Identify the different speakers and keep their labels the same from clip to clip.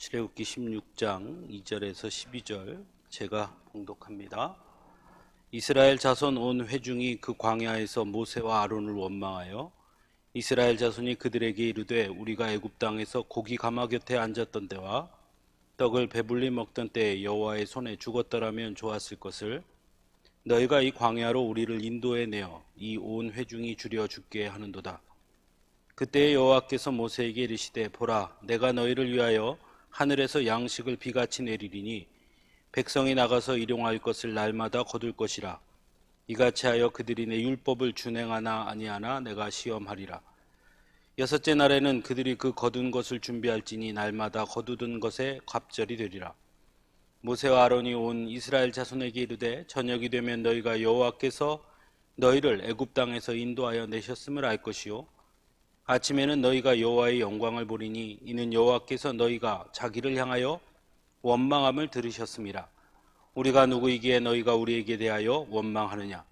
Speaker 1: 출애굽기 16장 2절에서 12절 제가 봉독합니다. 이스라엘 자손 온 회중이 그 광야에서 모세와 아론을 원망하여 이스라엘 자손이 그들에게 이르되 우리가 애굽 땅에서 고기 가마 곁에 앉았던 때와 떡을 배불리 먹던 때에 여호와의 손에 죽었더라면 좋았을 것을 너희가 이 광야로 우리를 인도해 내어 이 온 회중이 죽여 죽게 하는도다. 그때 여호와께서 모세에게 이르시되 보라 내가 너희를 위하여 하늘에서 양식을 비같이 내리리니 백성이 나가서 일용할 것을 날마다 거둘 것이라. 이같이 하여 그들이 내 율법을 준행하나 아니하나 내가 시험하리라. 여섯째 날에는 그들이 그 거둔 것을 준비할지니 날마다 거두던 것에 갑절이 되리라. 모세와 아론이 온 이스라엘 자손에게 이르되 저녁이 되면 너희가 여호와께서 너희를 애굽 땅에서 인도하여 내셨음을 알 것이요 아침에는 너희가 여호와의 영광을 보리니 이는 여호와께서 너희가 자기를 향하여 원망함을 들으셨음이라. 우리가 누구이기에 너희가 우리에게 대하여 원망하느냐.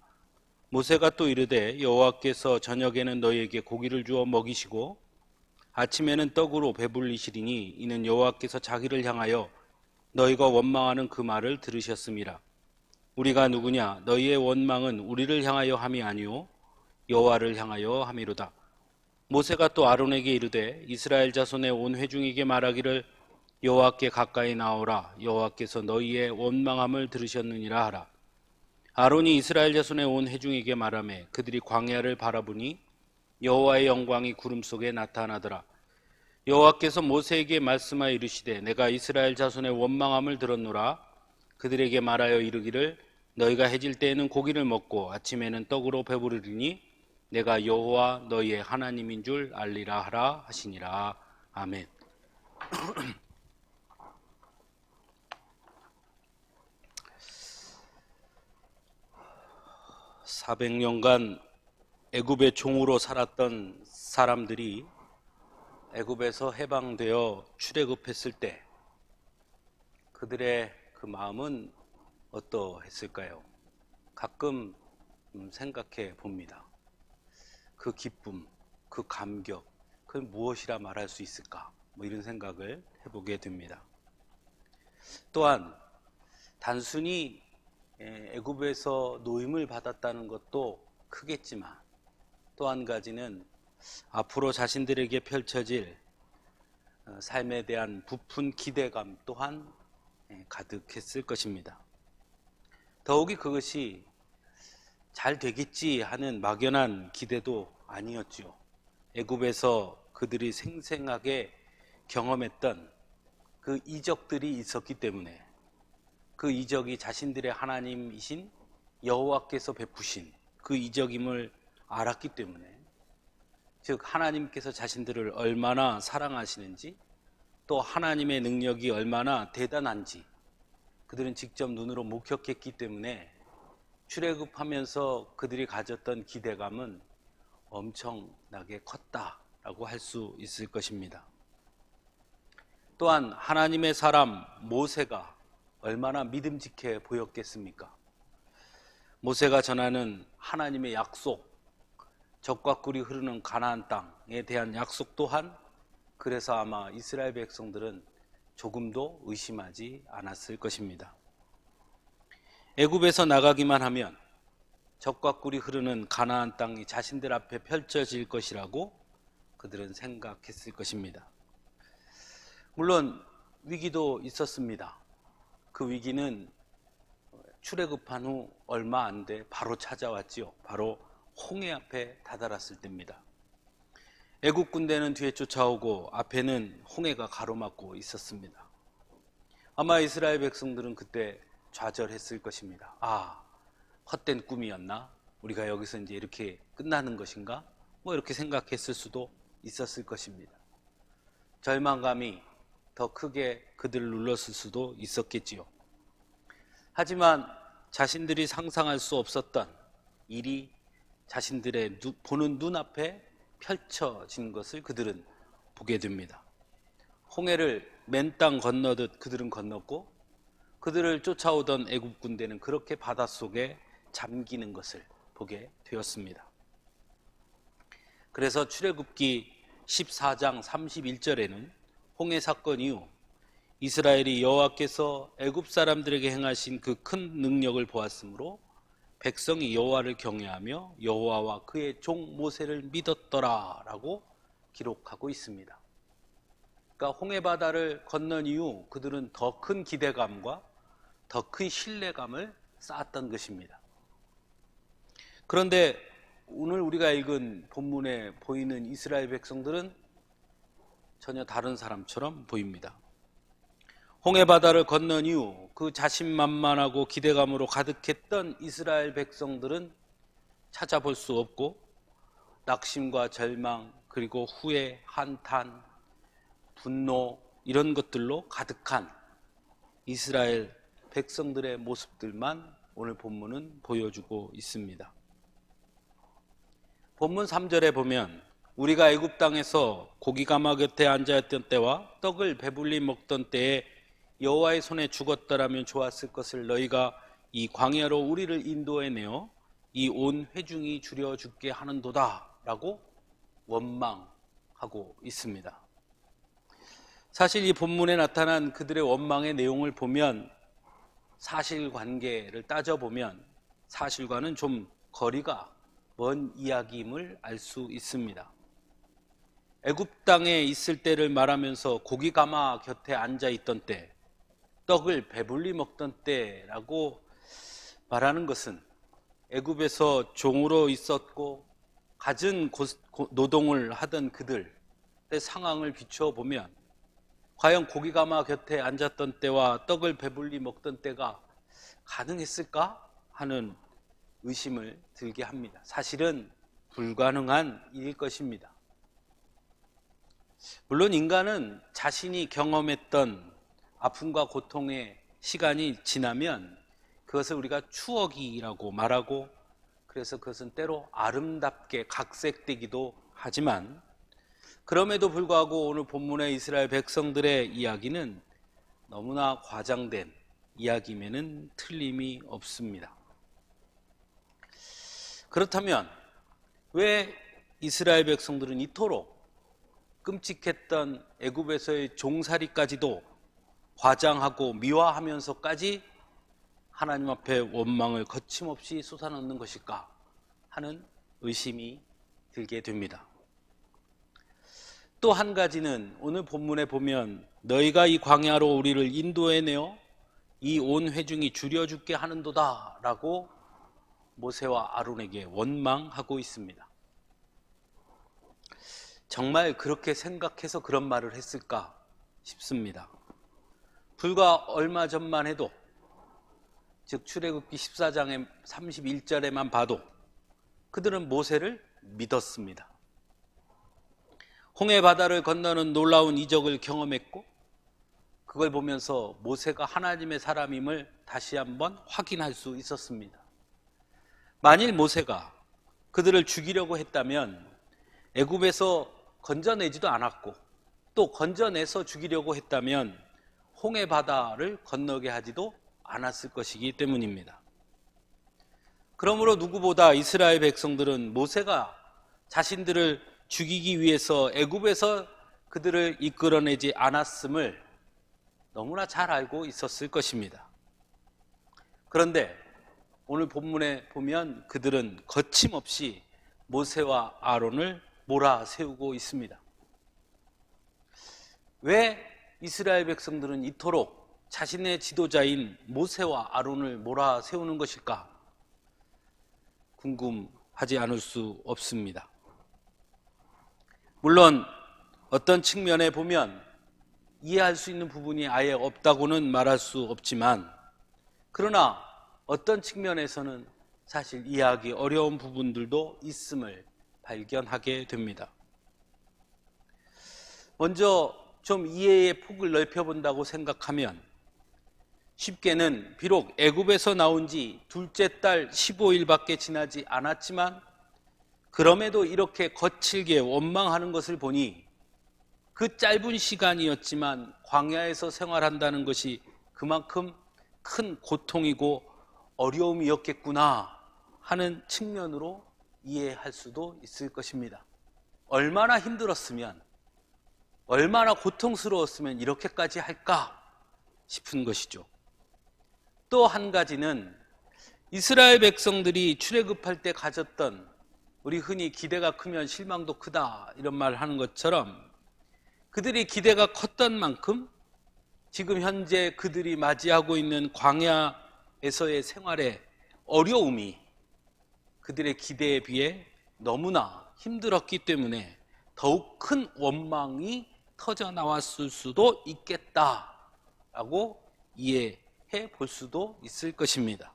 Speaker 1: 모세가 또 이르되 여호와께서 저녁에는 너희에게 고기를 주어 먹이시고 아침에는 떡으로 배불리시리니 이는 여호와께서 자기를 향하여 너희가 원망하는 그 말을 들으셨음이라. 우리가 누구냐. 너희의 원망은 우리를 향하여 함이 아니오 여호와를 향하여 함이로다. 모세가 또 아론에게 이르되 이스라엘 자손의 온 회중에게 말하기를 여호와께 가까이 나오라. 여호와께서 너희의 원망함을 들으셨느니라 하라. 아론이 이스라엘 자손의 온 회중에게 말하매 그들이 광야를 바라보니 여호와의 영광이 구름 속에 나타나더라. 여호와께서 모세에게 말씀하여 이르시되 내가 이스라엘 자손의 원망함을 들었노라. 그들에게 말하여 이르기를 너희가 해질 때에는 고기를 먹고 아침에는 떡으로 배부르리니 내가 여호와 너희의 하나님인 줄 알리라 하라 하시니라. 아멘. 400년간 애굽의 종으로 살았던 사람들이 애굽에서 해방되어 출애굽했을 때 그들의 그 마음은 어떠했을까요? 가끔 생각해 봅니다. 그 기쁨, 그 감격, 그 무엇이라 말할 수 있을까? 이런 생각을 해보게 됩니다. 또한 단순히 애굽에서 노임을 받았다는 것도 크겠지만 또 한 가지는 앞으로 자신들에게 펼쳐질 삶에 대한 부푼 기대감 또한 가득했을 것입니다. 더욱이 그것이 잘 되겠지 하는 막연한 기대도 아니었죠. 애굽에서 그들이 생생하게 경험했던 그 이적들이 있었기 때문에 그 이적이 자신들의 하나님이신 여호와께서 베푸신 그 이적임을 알았기 때문에 즉 하나님께서 자신들을 얼마나 사랑하시는지 또 하나님의 능력이 얼마나 대단한지 그들은 직접 눈으로 목격했기 때문에 출애굽하면서 그들이 가졌던 기대감은 엄청나게 컸다라고 할 수 있을 것입니다. 또한 하나님의 사람 모세가 얼마나 믿음직해 보였겠습니까? 모세가 전하는 하나님의 약속, 젖과 꿀이 흐르는 가나안 땅에 대한 약속 또한 그래서 아마 이스라엘 백성들은 조금도 의심하지 않았을 것입니다. 애굽에서 나가기만 하면 젖과 꿀이 흐르는 가나안 땅이 자신들 앞에 펼쳐질 것이라고 그들은 생각했을 것입니다. 물론 위기도 있었습니다. 그 위기는 출애굽한 후 얼마 안 돼 바로 찾아왔지요. 바로 홍해 앞에 다다랐을 때입니다. 애굽 군대는 뒤에 쫓아오고 앞에는 홍해가 가로막고 있었습니다. 아마 이스라엘 백성들은 그때 좌절했을 것입니다. 아, 헛된 꿈이었나? 우리가 여기서 이제 이렇게 끝나는 것인가? 이렇게 생각했을 수도 있었을 것입니다. 절망감이 더 크게 그들을 눌렀을 수도 있었겠지요. 하지만 자신들이 상상할 수 없었던 일이 자신들의 보는 눈앞에 펼쳐진 것을 그들은 보게 됩니다. 홍해를 맨땅 건너듯 그들은 건넜고 그들을 쫓아오던 애굽 군대는 그렇게 바닷속에 잠기는 것을 보게 되었습니다. 그래서 출애굽기 14장 31절에는 홍해 사건 이후 이스라엘이 여호와께서 애굽 사람들에게 행하신 그 큰 능력을 보았으므로 백성이 여호와를 경외하며 여호와와 그의 종 모세를 믿었더라라고 기록하고 있습니다. 그러니까 홍해 바다를 건넌 이후 그들은 더 큰 기대감과 더 큰 신뢰감을 쌓았던 것입니다. 그런데 오늘 우리가 읽은 본문에 보이는 이스라엘 백성들은 전혀 다른 사람처럼 보입니다. 홍해 바다를 건넌 이후 그 자신만만하고 기대감으로 가득했던 이스라엘 백성들은 찾아볼 수 없고 낙심과 절망 그리고 후회, 한탄, 분노 이런 것들로 가득한 이스라엘 백성들의 모습들만 오늘 본문은 보여주고 있습니다. 본문 3절에 보면 우리가 애굽 땅에서 고기가마 곁에 앉아있던 때와 떡을 배불리 먹던 때에 여호와의 손에 죽었더라면 좋았을 것을 너희가 이 광야로 우리를 인도해내어 이 온 회중이 줄여 죽게 하는도다 라고 원망하고 있습니다. 사실 이 본문에 나타난 그들의 원망의 내용을 보면 사실관계를 따져보면 사실과는 좀 거리가 먼 이야기임을 알 수 있습니다. 애굽 땅에 있을 때를 말하면서 고기가마 곁에 앉아 있던 때, 떡을 배불리 먹던 때라고 말하는 것은 애굽에서 종으로 있었고 갖은 노동을 하던 그들의 상황을 비춰보면 과연 고기가마 곁에 앉았던 때와 떡을 배불리 먹던 때가 가능했을까 하는 의심을 들게 합니다. 사실은 불가능한 일일 것입니다. 물론 인간은 자신이 경험했던 아픔과 고통의 시간이 지나면 그것을 우리가 추억이라고 말하고 그래서 그것은 때로 아름답게 각색되기도 하지만 그럼에도 불구하고 오늘 본문의 이스라엘 백성들의 이야기는 너무나 과장된 이야기임에는 틀림이 없습니다. 그렇다면 왜 이스라엘 백성들은 이토록 끔찍했던 애굽에서의 종살이까지도 과장하고 미화하면서까지 하나님 앞에 원망을 거침없이 쏟아넣는 것일까 하는 의심이 들게 됩니다. 또 한 가지는 오늘 본문에 보면 너희가 이 광야로 우리를 인도해내어 이 온 회중이 줄여 죽게 하는도다 라고 모세와 아론에게 원망하고 있습니다. 정말 그렇게 생각해서 그런 말을 했을까 싶습니다. 불과 얼마 전만 해도 즉 출애굽기 14장의 31절에만 봐도 그들은 모세를 믿었습니다. 홍해 바다를 건너는 놀라운 이적을 경험했고 그걸 보면서 모세가 하나님의 사람임을 다시 한번 확인할 수 있었습니다. 만일 모세가 그들을 죽이려고 했다면 애굽에서 건져내지도 않았고 또 건져내서 죽이려고 했다면 홍해 바다를 건너게 하지도 않았을 것이기 때문입니다. 그러므로 누구보다 이스라엘 백성들은 모세가 자신들을 죽이기 위해서 애굽에서 그들을 이끌어내지 않았음을 너무나 잘 알고 있었을 것입니다. 그런데 오늘 본문에 보면 그들은 거침없이 모세와 아론을 몰아세우고 있습니다. 왜 이스라엘 백성들은 이토록 자신의 지도자인 모세와 아론을 몰아세우는 것일까? 궁금하지 않을 수 없습니다. 물론 어떤 측면에 보면 이해할 수 있는 부분이 아예 없다고는 말할 수 없지만 그러나 어떤 측면에서는 사실 이해하기 어려운 부분들도 있음을 발견하게 됩니다. 먼저 좀 이해의 폭을 넓혀본다고 생각하면 쉽게는 비록 애굽에서 나온 지 둘째 달 15일밖에 지나지 않았지만 그럼에도 이렇게 거칠게 원망하는 것을 보니 그 짧은 시간이었지만 광야에서 생활한다는 것이 그만큼 큰 고통이고 어려움이었겠구나 하는 측면으로 이해할 수도 있을 것입니다. 얼마나 힘들었으면 얼마나 고통스러웠으면 이렇게까지 할까 싶은 것이죠. 또 한 가지는 이스라엘 백성들이 출애굽할 때 가졌던, 우리 흔히 기대가 크면 실망도 크다 이런 말을 하는 것처럼, 그들이 기대가 컸던 만큼 지금 현재 그들이 맞이하고 있는 광야에서의 생활의 어려움이 그들의 기대에 비해 너무나 힘들었기 때문에 더욱 큰 원망이 터져 나왔을 수도 있겠다라고 이해해 볼 수도 있을 것입니다.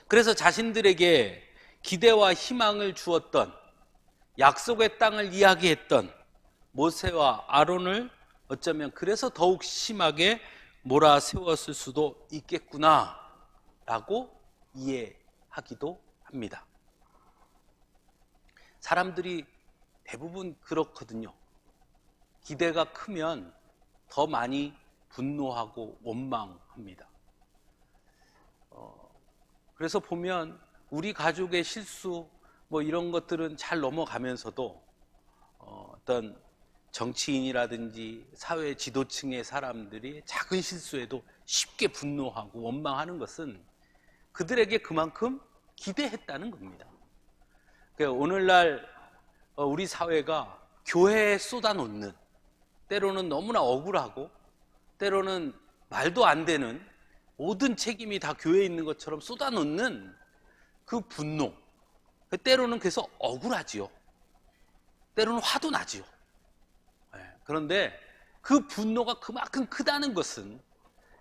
Speaker 1: 그래서 자신들에게 기대와 희망을 주었던, 약속의 땅을 이야기했던 모세와 아론을 어쩌면 그래서 더욱 심하게 몰아세웠을 수도 있겠구나라고 이해하기도 합니다. 사람들이 대부분 그렇거든요. 기대가 크면 더 많이 분노하고 원망합니다. 그래서 보면 우리 가족의 실수 뭐 이런 것들은 잘 넘어가면서도 어떤 정치인이라든지 사회 지도층의 사람들이 작은 실수에도 쉽게 분노하고 원망하는 것은 그들에게 그만큼 기대했다는 겁니다. 그러니까 오늘날 우리 사회가 교회에 쏟아놓는, 때로는 너무나 억울하고 때로는 말도 안 되는, 모든 책임이 다 교회에 있는 것처럼 쏟아놓는 그 분노, 때로는 그래서 억울하지요. 때로는 화도 나지요. 그런데 그 분노가 그만큼 크다는 것은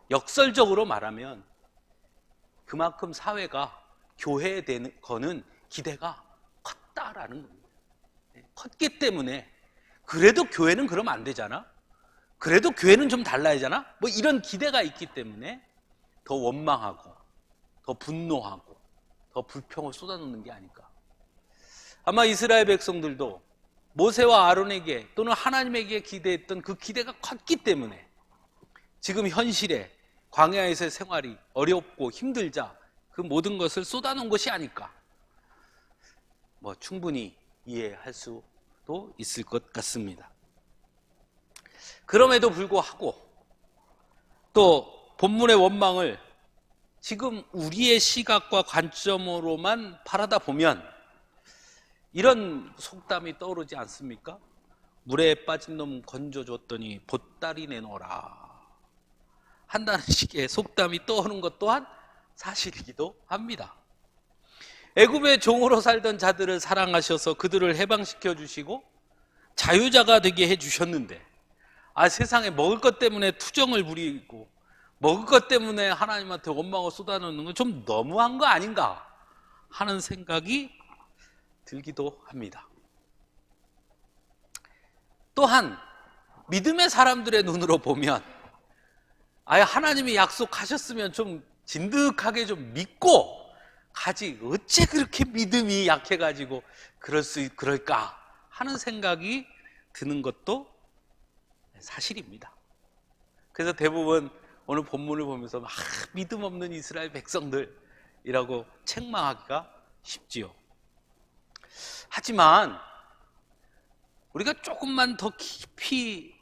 Speaker 1: 역설적으로 말하면 그만큼 사회가 교회에 거는 기대가 컸다라는 겁니다. 컸기 때문에 그래도 교회는 그러면 안 되잖아, 그래도 교회는 좀 달라야 하잖아, 뭐 이런 기대가 있기 때문에 더 원망하고 더 분노하고 더 불평을 쏟아놓는 게 아닐까. 아마 이스라엘 백성들도 모세와 아론에게 또는 하나님에게 기대했던 그 기대가 컸기 때문에 지금 현실에 광야에서의 생활이 어렵고 힘들자 그 모든 것을 쏟아놓은 것이 아닐까, 뭐 충분히 이해할 수도 있을 것 같습니다. 그럼에도 불구하고 또 본문의 원망을 지금 우리의 시각과 관점으로만 바라다 보면 이런 속담이 떠오르지 않습니까? 물에 빠진 놈 건져줬더니 보따리 내놓으라 한다는 식의 속담이 떠오르는 것 또한 사실이기도 합니다. 애굽의 종으로 살던 자들을 사랑하셔서 그들을 해방시켜 주시고 자유자가 되게 해주셨는데, 세상에 먹을 것 때문에 투정을 부리고 먹을 것 때문에 하나님한테 원망을 쏟아놓는 건 좀 너무한 거 아닌가 하는 생각이 들기도 합니다. 또한 믿음의 사람들의 눈으로 보면 하나님이 약속하셨으면 좀 진득하게 좀 믿고 가지, 어째 그렇게 믿음이 약해가지고 그럴까 하는 생각이 드는 것도 사실입니다. 그래서 대부분 오늘 본문을 보면서 믿음 없는 이스라엘 백성들이라고 책망하기가 쉽지요. 하지만 우리가 조금만 더 깊이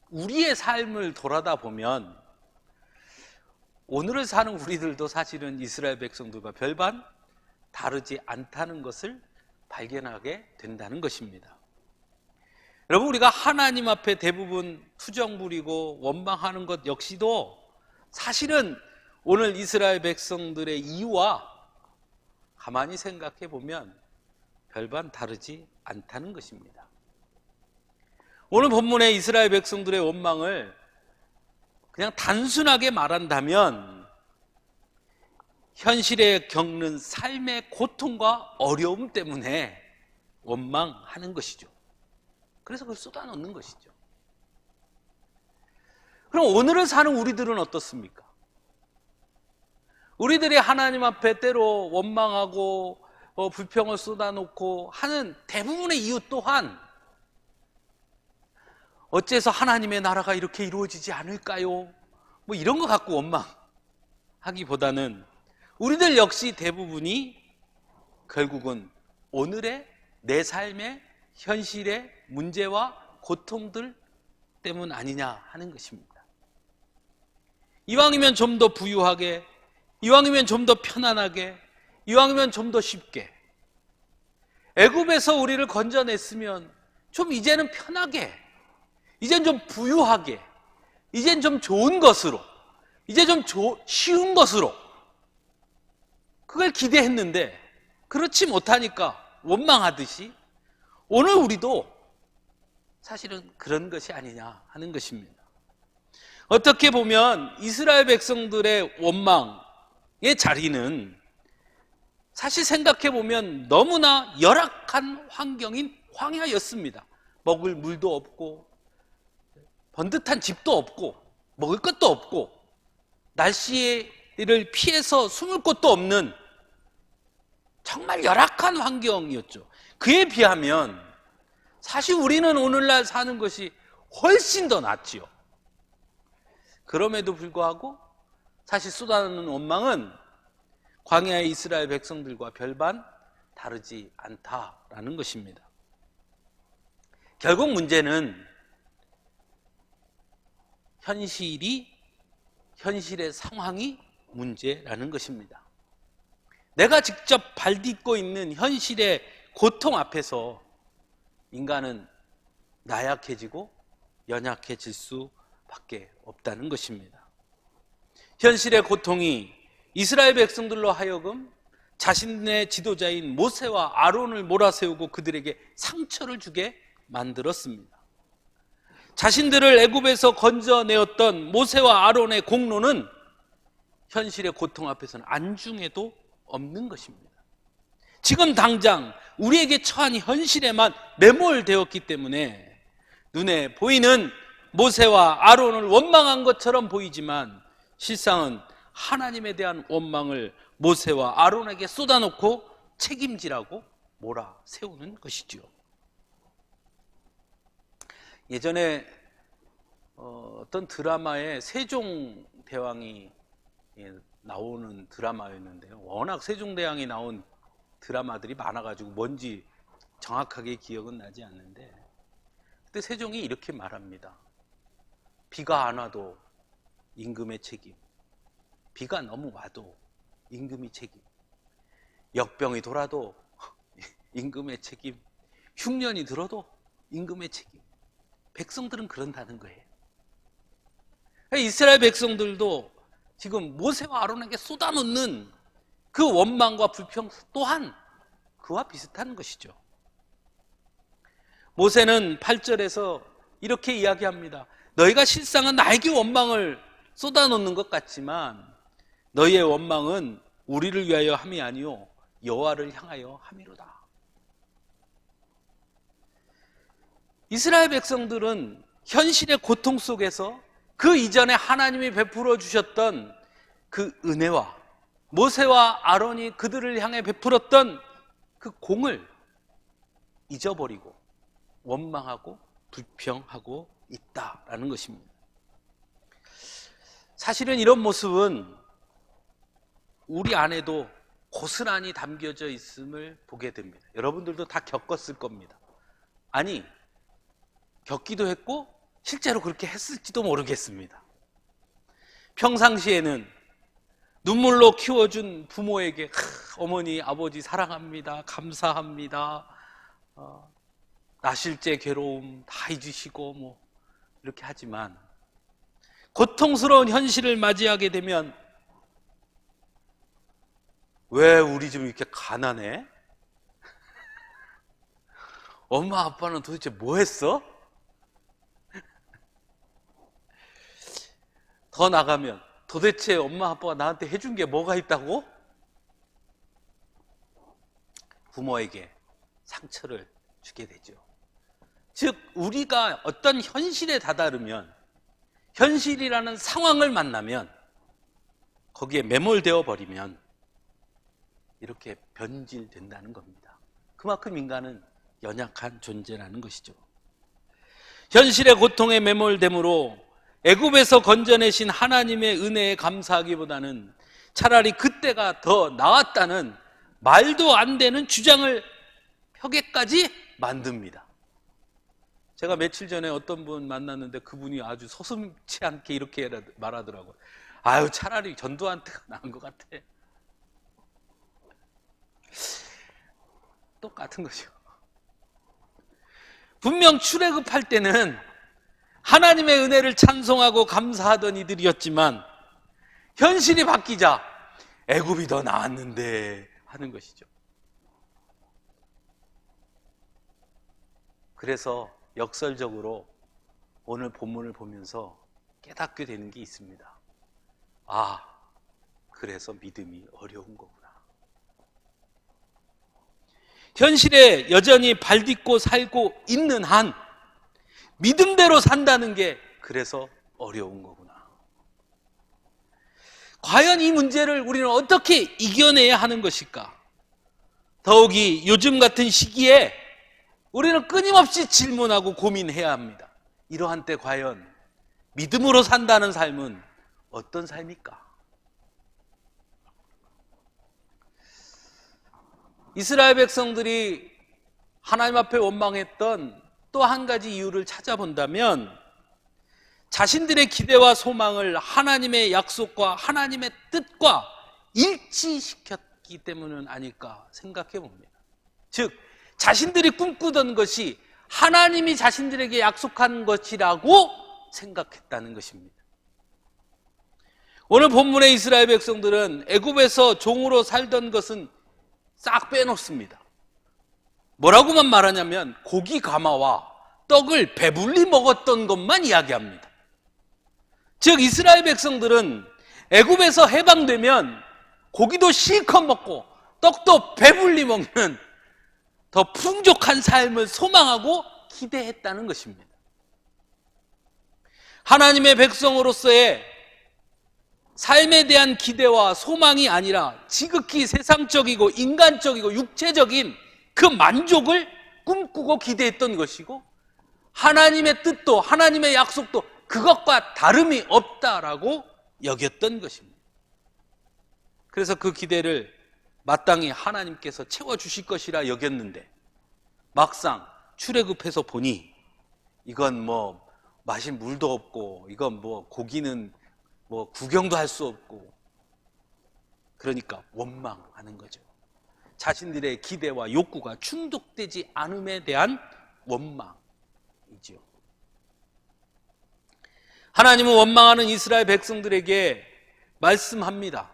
Speaker 1: 우리의 삶을 돌아다 보면 오늘을 사는 우리들도 사실은 이스라엘 백성들과 별반 다르지 않다는 것을 발견하게 된다는 것입니다. 여러분, 우리가 하나님 앞에 대부분 투정 부리고 원망하는 것 역시도 사실은 오늘 이스라엘 백성들의 이유와 가만히 생각해 보면 별반 다르지 않다는 것입니다. 오늘 본문의 이스라엘 백성들의 원망을 그냥 단순하게 말한다면 현실에 겪는 삶의 고통과 어려움 때문에 원망하는 것이죠. 그래서 그걸 쏟아놓는 것이죠. 그럼 오늘을 사는 우리들은 어떻습니까? 우리들이 하나님 앞에 때로 원망하고 불평을 쏟아놓고 하는 대부분의 이유 또한 어째서 하나님의 나라가 이렇게 이루어지지 않을까요? 뭐 이런 거 갖고 원망하기보다는 우리들 역시 대부분이 결국은 오늘의 내 삶의 현실의 문제와 고통들 때문 아니냐 하는 것입니다. 이왕이면 좀 더 부유하게, 이왕이면 좀 더 편안하게, 이왕이면 좀 더 쉽게. 애굽에서 우리를 건져냈으면 좀 이제는 편하게, 이젠 좀 부유하게, 이젠 좀 좋은 것으로, 이제 좀 쉬운 것으로, 그걸 기대했는데 그렇지 못하니까 원망하듯이 오늘 우리도 사실은 그런 것이 아니냐 하는 것입니다. 어떻게 보면 이스라엘 백성들의 원망의 자리는 사실 생각해 보면 너무나 열악한 환경인 광야였습니다. 먹을 물도 없고 번듯한 집도 없고 먹을 것도 없고 날씨를 피해서 숨을 곳도 없는 정말 열악한 환경이었죠. 그에 비하면 사실 우리는 오늘날 사는 것이 훨씬 더 낫지요. 그럼에도 불구하고 사실 쏟아내는 원망은 광야의 이스라엘 백성들과 별반 다르지 않다라는 것입니다. 결국 문제는 현실의 상황이 문제라는 것입니다. 내가 직접 발딛고 있는 현실의 고통 앞에서 인간은 나약해지고 연약해질 수밖에 없다는 것입니다. 현실의 고통이 이스라엘 백성들로 하여금 자신의 지도자인 모세와 아론을 몰아세우고 그들에게 상처를 주게 만들었습니다. 자신들을 애굽에서 건져내었던 모세와 아론의 공로는 현실의 고통 앞에서는 안중에도 없는 것입니다. 지금 당장 우리에게 처한 현실에만 매몰되었기 때문에 눈에 보이는 모세와 아론을 원망한 것처럼 보이지만 실상은 하나님에 대한 원망을 모세와 아론에게 쏟아놓고 책임지라고 몰아세우는 것이지요. 예전에 어떤 드라마에 세종대왕이 나오는 드라마였는데요. 워낙 세종대왕이 나온 드라마들이 많아가지고 뭔지 정확하게 기억은 나지 않는데 그때 세종이 이렇게 말합니다. 비가 안 와도 임금의 책임, 비가 너무 와도 임금이 책임, 역병이 돌아도 임금의 책임, 흉년이 들어도 임금의 책임. 백성들은 그런다는 거예요. 이스라엘 백성들도 지금 모세와 아론에게 쏟아놓는 그 원망과 불평 또한 그와 비슷한 것이죠. 모세는 8절에서 이렇게 이야기합니다. 너희가 실상은 나에게 원망을 쏟아놓는 것 같지만 너희의 원망은 우리를 위하여 함이 아니요 여호와를 향하여 함이로다. 이스라엘 백성들은 현실의 고통 속에서 그 이전에 하나님이 베풀어 주셨던 그 은혜와 모세와 아론이 그들을 향해 베풀었던 그 공을 잊어버리고 원망하고 불평하고 있다라는 것입니다. 사실은 이런 모습은 우리 안에도 고스란히 담겨져 있음을 보게 됩니다. 여러분들도 다 겪었을 겁니다. 아니, 겪기도 했고 실제로 그렇게 했을지도 모르겠습니다. 평상시에는 눈물로 키워준 부모에게 어머니, 아버지 사랑합니다. 감사합니다. 나실제 괴로움 다 잊으시고 이렇게 하지만 고통스러운 현실을 맞이하게 되면 왜 우리 집 이렇게 가난해? 엄마 아빠는 도대체 뭐 했어? 더 나가면 도대체 엄마 아빠가 나한테 해준 게 뭐가 있다고? 부모에게 상처를 주게 되죠. 즉 우리가 어떤 현실에 다다르면 현실이라는 상황을 만나면 거기에 매몰되어 버리면 이렇게 변질된다는 겁니다. 그만큼 인간은 연약한 존재라는 것이죠. 현실의 고통에 매몰됨으로 애굽에서 건져내신 하나님의 은혜에 감사하기보다는 차라리 그때가 더 나았다는 말도 안 되는 주장을 펴게까지 만듭니다. 제가 며칠 전에 어떤 분 만났는데 그분이 아주 서슴지 않게 이렇게 말하더라고요. 아유, 차라리 전두환때가 나은 것 같아. 똑같은 거죠. 분명 출애굽할 때는 하나님의 은혜를 찬송하고 감사하던 이들이었지만 현실이 바뀌자 애굽이 더 나았는데 하는 것이죠. 그래서 역설적으로 오늘 본문을 보면서 깨닫게 되는 게 있습니다. 아, 그래서 믿음이 어려운 거구나. 현실에 여전히 발딛고 살고 있는 한 믿음대로 산다는 게 그래서 어려운 거구나. 과연 이 문제를 우리는 어떻게 이겨내야 하는 것일까? 더욱이 요즘 같은 시기에 우리는 끊임없이 질문하고 고민해야 합니다. 이러한 때 과연 믿음으로 산다는 삶은 어떤 삶일까? 이스라엘 백성들이 하나님 앞에 원망했던 또 한 가지 이유를 찾아본다면 자신들의 기대와 소망을 하나님의 약속과 하나님의 뜻과 일치시켰기 때문은 아닐까 생각해 봅니다. 즉, 자신들이 꿈꾸던 것이 하나님이 자신들에게 약속한 것이라고 생각했다는 것입니다. 오늘 본문의 이스라엘 백성들은 애굽에서 종으로 살던 것은 싹 빼놓습니다. 뭐라고만 말하냐면 고기 가마와 떡을 배불리 먹었던 것만 이야기합니다. 즉, 이스라엘 백성들은 애굽에서 해방되면 고기도 실컷 먹고 떡도 배불리 먹는 더 풍족한 삶을 소망하고 기대했다는 것입니다. 하나님의 백성으로서의 삶에 대한 기대와 소망이 아니라 지극히 세상적이고 인간적이고 육체적인 그 만족을 꿈꾸고 기대했던 것이고 하나님의 뜻도 하나님의 약속도 그것과 다름이 없다라고 여겼던 것입니다. 그래서 그 기대를 마땅히 하나님께서 채워주실 것이라 여겼는데 막상 출애굽해서 보니 이건 뭐 마실 물도 없고 이건 뭐 고기는 뭐 구경도 할 수 없고 그러니까 원망하는 거죠. 자신들의 기대와 욕구가 충족되지 않음에 대한 원망이죠. 하나님은 원망하는 이스라엘 백성들에게 말씀합니다.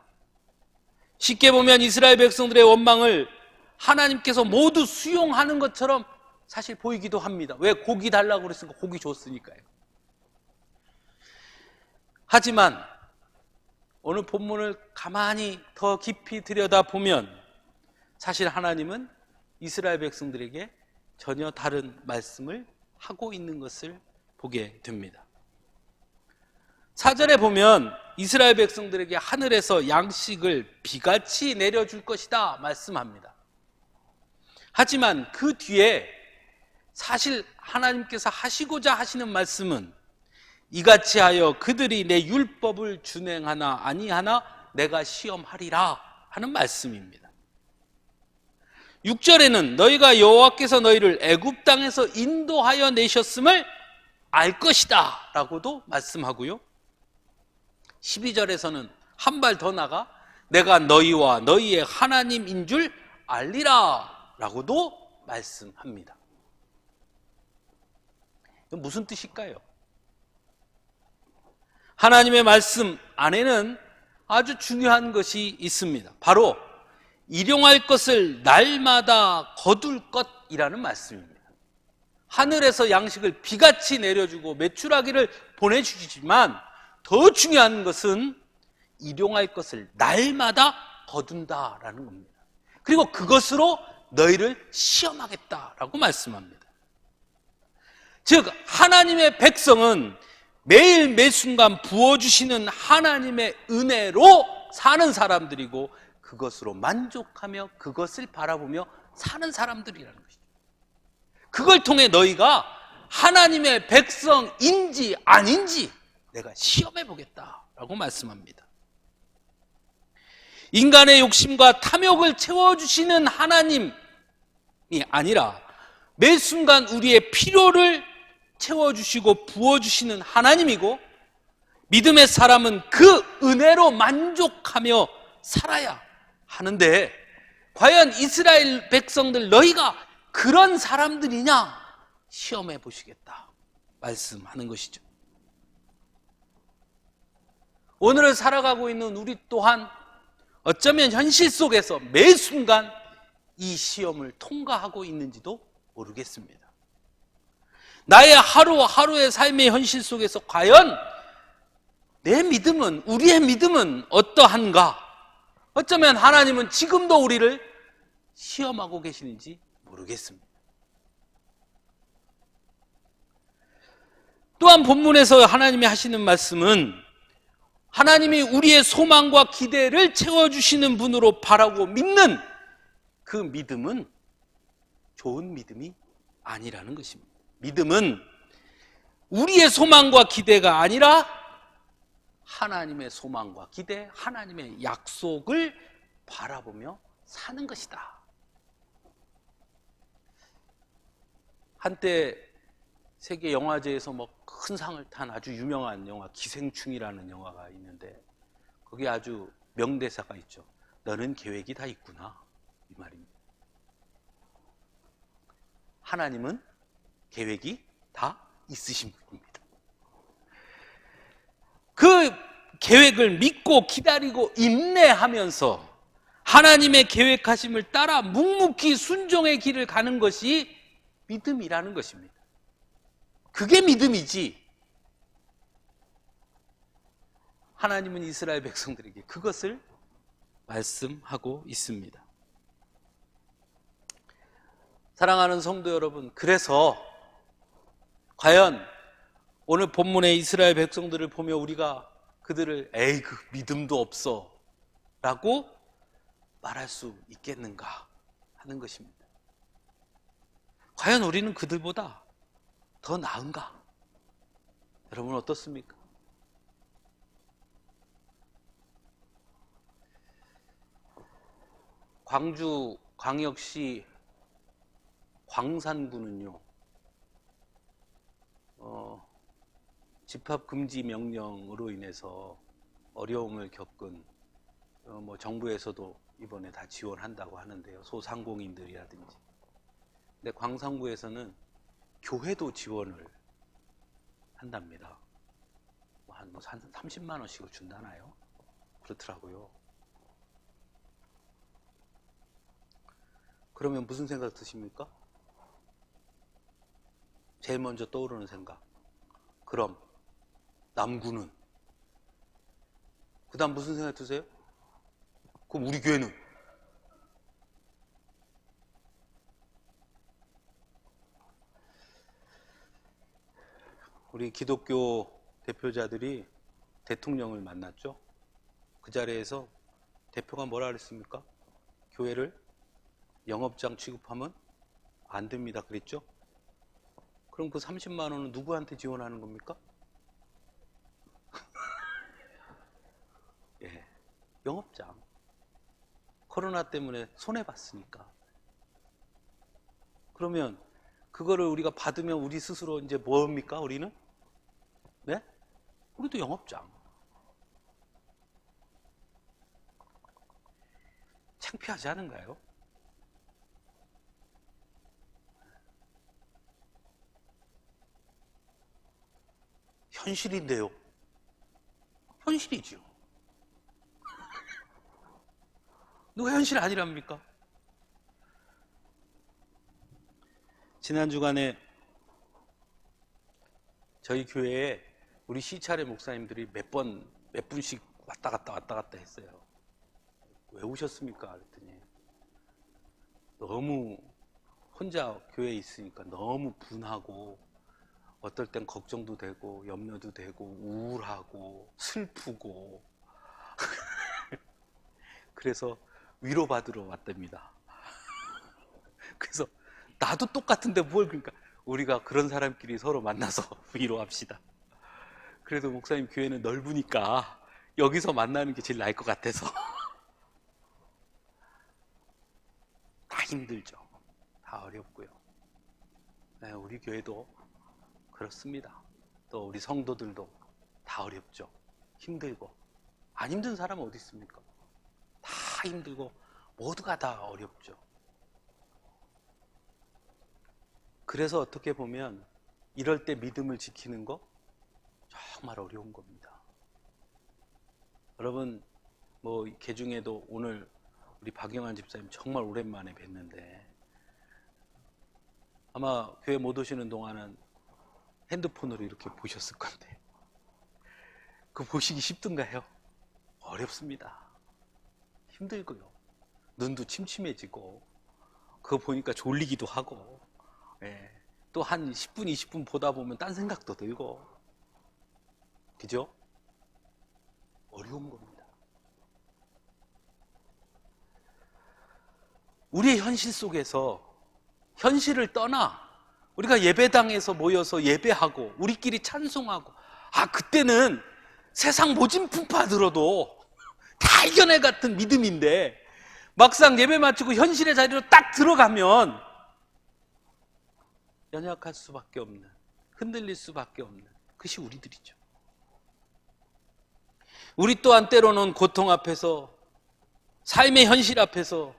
Speaker 1: 쉽게 보면 이스라엘 백성들의 원망을 하나님께서 모두 수용하는 것처럼 사실 보이기도 합니다. 왜? 고기 달라고 그랬으니까 고기 줬으니까요. 하지만 오늘 본문을 가만히 더 깊이 들여다보면 사실 하나님은 이스라엘 백성들에게 전혀 다른 말씀을 하고 있는 것을 보게 됩니다. 4절에 보면 이스라엘 백성들에게 하늘에서 양식을 비같이 내려줄 것이다 말씀합니다. 하지만 그 뒤에 사실 하나님께서 하시고자 하시는 말씀은 이같이 하여 그들이 내 율법을 준행하나 아니하나 내가 시험하리라 하는 말씀입니다. 6절에는 너희가 여호와께서 너희를 애굽 땅에서 인도하여 내셨음을 알 것이다 라고도 말씀하고요. 12절에서는 한 발 더 나가 내가 너희와 너희의 하나님인 줄 알리라 라고도 말씀합니다. 이건 무슨 뜻일까요? 하나님의 말씀 안에는 아주 중요한 것이 있습니다. 바로 일용할 것을 날마다 거둘 것이라는 말씀입니다. 하늘에서 양식을 비같이 내려주고 메추라기를 보내주시지만 더 중요한 것은 일용할 것을 날마다 거둔다라는 겁니다. 그리고 그것으로 너희를 시험하겠다라고 말씀합니다. 즉 하나님의 백성은 매일 매순간 부어주시는 하나님의 은혜로 사는 사람들이고 그것으로 만족하며 그것을 바라보며 사는 사람들이라는 것이죠. 그걸 통해 너희가 하나님의 백성인지 아닌지 내가 시험해 보겠다라고 말씀합니다. 인간의 욕심과 탐욕을 채워주시는 하나님이 아니라 매 순간 우리의 필요를 채워주시고 부어주시는 하나님이고 믿음의 사람은 그 은혜로 만족하며 살아야 하는데 과연 이스라엘 백성들 너희가 그런 사람들이냐 시험해 보시겠다 말씀하는 것이죠. 오늘을 살아가고 있는 우리 또한 어쩌면 현실 속에서 매 순간 이 시험을 통과하고 있는지도 모르겠습니다. 나의 하루하루의 삶의 현실 속에서 과연 내 믿음은, 우리의 믿음은 어떠한가? 어쩌면 하나님은 지금도 우리를 시험하고 계시는지 모르겠습니다. 또한 본문에서 하나님이 하시는 말씀은 하나님이 우리의 소망과 기대를 채워주시는 분으로 바라고 믿는 그 믿음은 좋은 믿음이 아니라는 것입니다. 믿음은 우리의 소망과 기대가 아니라 하나님의 소망과 기대, 하나님의 약속을 바라보며 사는 것이다. 한때 세계 영화제에서 큰 상을 탄 아주 유명한 영화 기생충이라는 영화가 있는데 거기에 아주 명대사가 있죠. 너는 계획이 다 있구나, 이 말입니다. 하나님은 계획이 다 있으신 분입니다. 그 계획을 믿고 기다리고 인내하면서 하나님의 계획하심을 따라 묵묵히 순종의 길을 가는 것이 믿음이라는 것입니다. 그게 믿음이지. 하나님은 이스라엘 백성들에게 그것을 말씀하고 있습니다. 사랑하는 성도 여러분, 그래서 과연 오늘 본문의 이스라엘 백성들을 보며 우리가 그들을 에이 그 믿음도 없어 라고 말할 수 있겠는가 하는 것입니다. 과연 우리는 그들보다 더 나은가? 여러분 어떻습니까? 광주 광역시 광산구는요, 집합금지 명령으로 인해서 어려움을 겪은 정부에서도 이번에 다 지원한다고 하는데요. 소상공인들이라든지. 근데 광산구에서는 교회도 지원을 한답니다. 한 30만 원씩을 준다나요? 그렇더라고요. 그러면 무슨 생각 드십니까? 제일 먼저 떠오르는 생각. 그럼 남구는? 그 다음 무슨 생각 드세요? 그럼 우리 교회는? 우리 기독교 대표자들이 대통령을 만났죠. 그 자리에서 대표가 뭐라 그랬습니까? 교회를 영업장 취급하면 안 됩니다 그랬죠. 그럼 그 30만 원은 누구한테 지원하는 겁니까? 예, 영업장. 코로나 때문에 손해봤으니까. 그러면 그거를 우리가 받으면 우리 스스로 이제 뭡니까 우리는? 네? 우리도 영업장. 창피하지 않은가요? 현실인데요. 현실이죠. 누가 현실 아니랍니까? 지난 주간에 저희 교회에 우리 시차례 목사님들이 몇 분씩 왔다 갔다 했어요. 왜 오셨습니까? 그랬더니 너무 혼자 교회에 있으니까 너무 분하고 어떨 땐 걱정도 되고 염려도 되고 우울하고 슬프고 그래서 위로받으러 왔답니다. 그래서 나도 똑같은데 뭘, 그러니까 우리가 그런 사람끼리 서로 만나서 위로합시다. 그래도 목사님 교회는 넓으니까 여기서 만나는 게 제일 나을 것 같아서. 다 힘들죠. 다 어렵고요. 네, 우리 교회도 그렇습니다. 또 우리 성도들도 다 어렵죠. 힘들고. 안 힘든 사람은 어디 있습니까? 다 힘들고 모두가 다 어렵죠. 그래서 어떻게 보면 이럴 때 믿음을 지키는 거 정말 어려운 겁니다. 여러분, 개중에도 오늘 우리 박영환 집사님 정말 오랜만에 뵀는데 아마 교회 못 오시는 동안은 핸드폰으로 이렇게 보셨을 건데 그거 보시기 쉽던가요? 어렵습니다. 힘들고요. 눈도 침침해지고 그거 보니까 졸리기도 하고 또 한 10분, 20분 보다 보면 딴 생각도 들고 그죠? 어려운 겁니다. 우리의 현실 속에서 현실을 떠나 우리가 예배당에서 모여서 예배하고 우리끼리 찬송하고 그때는 세상 모진 풍파 들어도 다 이겨내 같은 믿음인데 막상 예배 마치고 현실의 자리로 딱 들어가면 연약할 수밖에 없는, 흔들릴 수밖에 없는 그것이 우리들이죠. 우리 또한 때로는 고통 앞에서, 삶의 현실 앞에서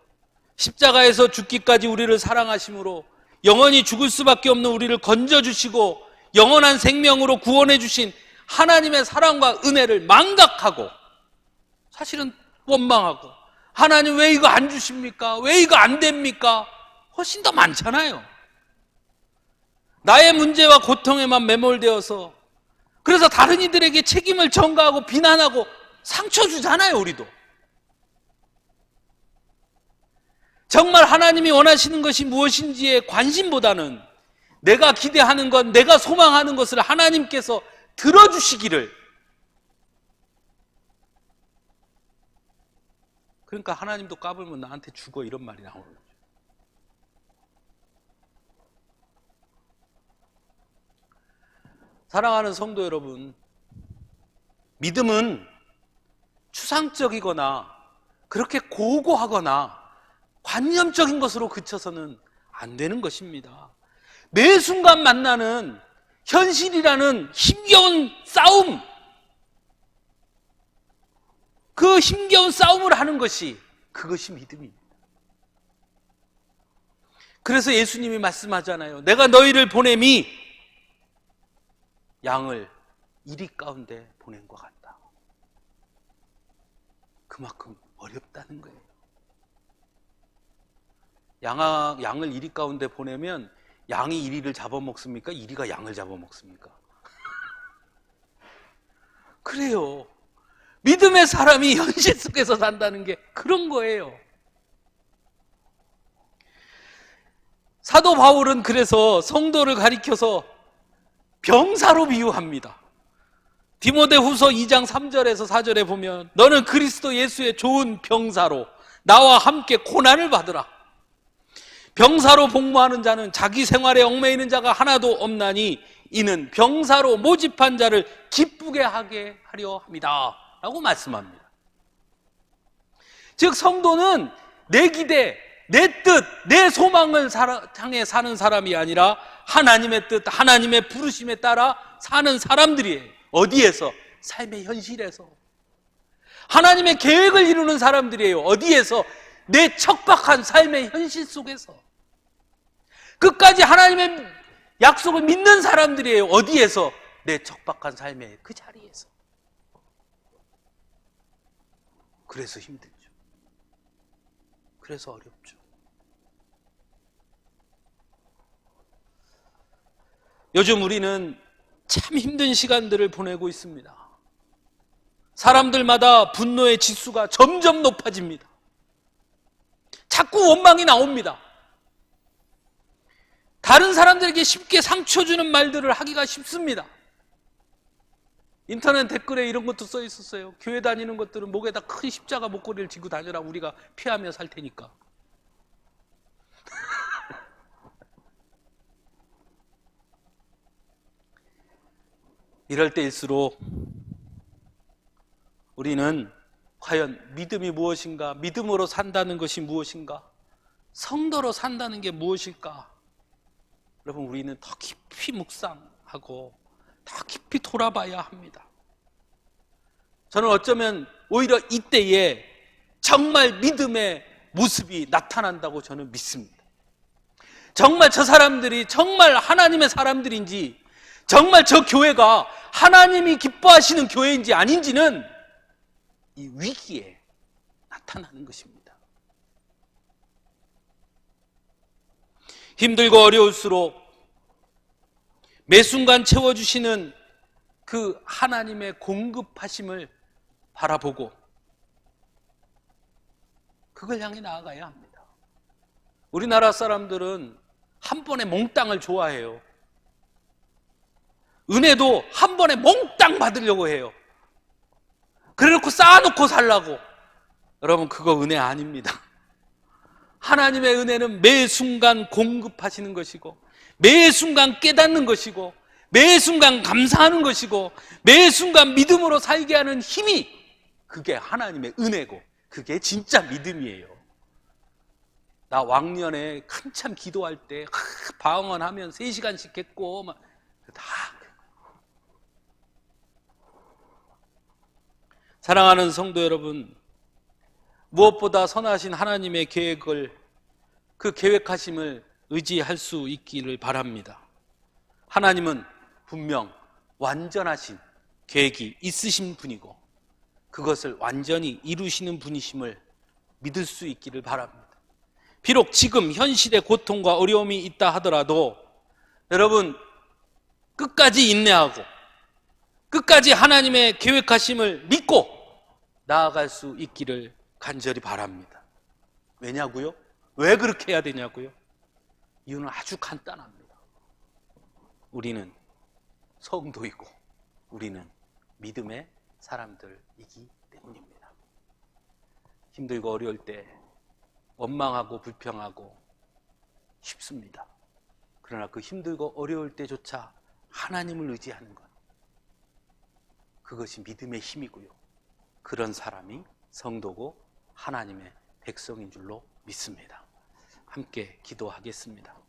Speaker 1: 십자가에서 죽기까지 우리를 사랑하심으로 영원히 죽을 수밖에 없는 우리를 건져주시고 영원한 생명으로 구원해 주신 하나님의 사랑과 은혜를 망각하고 사실은 원망하고 하나님 왜 이거 안 주십니까? 왜 이거 안 됩니까? 훨씬 더 많잖아요. 나의 문제와 고통에만 매몰되어서 그래서 다른 이들에게 책임을 전가하고 비난하고 상처 주잖아요. 우리도 정말 하나님이 원하시는 것이 무엇인지에 관심보다는 내가 기대하는 것, 내가 소망하는 것을 하나님께서 들어주시기를, 그러니까 하나님도 까불면 나한테 죽어 이런 말이 나오는 거죠. 사랑하는 성도 여러분, 믿음은 추상적이거나 그렇게 고고하거나 관념적인 것으로 그쳐서는 안 되는 것입니다. 매 순간 만나는 현실이라는 힘겨운 싸움, 그 힘겨운 싸움을 하는 것이 그것이 믿음입니다. 그래서 예수님이 말씀하잖아요. 내가 너희를 보냄이 양을 이리 가운데 보낸 것 같다. 그만큼 어렵다는 거예요. 양을 이리 가운데 보내면 양이 이리를 잡아먹습니까? 이리가 양을 잡아먹습니까? 그래요. 믿음의 사람이 현실 속에서 산다는 게 그런 거예요. 사도 바울은 그래서 성도를 가리켜서 병사로 비유합니다. 디모데후서 2장 3절에서 4절에 보면 너는 그리스도 예수의 좋은 병사로 나와 함께 고난을 받으라. 병사로 복무하는 자는 자기 생활에 얽매이는 자가 하나도 없나니 이는 병사로 모집한 자를 기쁘게 하게 하려 합니다 라고 말씀합니다. 즉 성도는 내 기대, 내 뜻, 내 소망을 향해 사는 사람이 아니라 하나님의 뜻, 하나님의 부르심에 따라 사는 사람들이에요. 어디에서? 삶의 현실에서. 하나님의 계획을 이루는 사람들이에요. 어디에서? 내 척박한 삶의 현실 속에서. 끝까지 하나님의 약속을 믿는 사람들이에요. 어디에서? 내 척박한 삶의 그 자리에서. 그래서 힘들죠. 그래서 어렵죠. 요즘 우리는 참 힘든 시간들을 보내고 있습니다. 사람들마다 분노의 지수가 점점 높아집니다. 자꾸 원망이 나옵니다. 다른 사람들에게 쉽게 상처 주는 말들을 하기가 쉽습니다. 인터넷 댓글에 이런 것도 써 있었어요. 교회 다니는 것들은 목에다 큰 십자가 목걸이를 지고 다녀라. 우리가 피하며 살 테니까. 이럴 때일수록 우리는 과연 믿음이 무엇인가? 믿음으로 산다는 것이 무엇인가? 성도로 산다는 게 무엇일까? 여러분, 우리는 더 깊이 묵상하고 더 깊이 돌아봐야 합니다. 저는 어쩌면 오히려 이때에 정말 믿음의 모습이 나타난다고 저는 믿습니다. 정말 저 사람들이 정말 하나님의 사람들인지, 정말 저 교회가 하나님이 기뻐하시는 교회인지 아닌지는 이 위기에 나타나는 것입니다. 힘들고 어려울수록 매 순간 채워주시는 그 하나님의 공급하심을 바라보고 그걸 향해 나아가야 합니다. 우리나라 사람들은 한 번에 몽땅을 좋아해요. 은혜도 한 번에 몽땅 받으려고 해요. 그래놓고 쌓아놓고 살라고. 여러분, 그거 은혜 아닙니다. 하나님의 은혜는 매 순간 공급하시는 것이고, 매 순간 깨닫는 것이고, 매 순간 감사하는 것이고, 매 순간 믿음으로 살게 하는 힘이, 그게 하나님의 은혜고, 그게 진짜 믿음이에요. 나 왕년에 한참 기도할 때 방언하면 3시간씩 했고 막 다. 사랑하는 성도 여러분, 무엇보다 선하신 하나님의 계획을, 그 계획하심을 의지할 수 있기를 바랍니다. 하나님은 분명 완전하신 계획이 있으신 분이고 그것을 완전히 이루시는 분이심을 믿을 수 있기를 바랍니다. 비록 지금 현 시대 고통과 어려움이 있다 하더라도 여러분, 끝까지 인내하고 끝까지 하나님의 계획하심을 믿고 나아갈 수 있기를 간절히 바랍니다. 왜냐고요? 왜 그렇게 해야 되냐고요? 이유는 아주 간단합니다. 우리는 성도이고 우리는 믿음의 사람들이기 때문입니다. 힘들고 어려울 때 원망하고 불평하고 쉽습니다. 그러나 그 힘들고 어려울 때조차 하나님을 의지하는 것, 그것이 믿음의 힘이고요. 그런 사람이 성도고 하나님의 백성인 줄로 믿습니다. 함께 기도하겠습니다.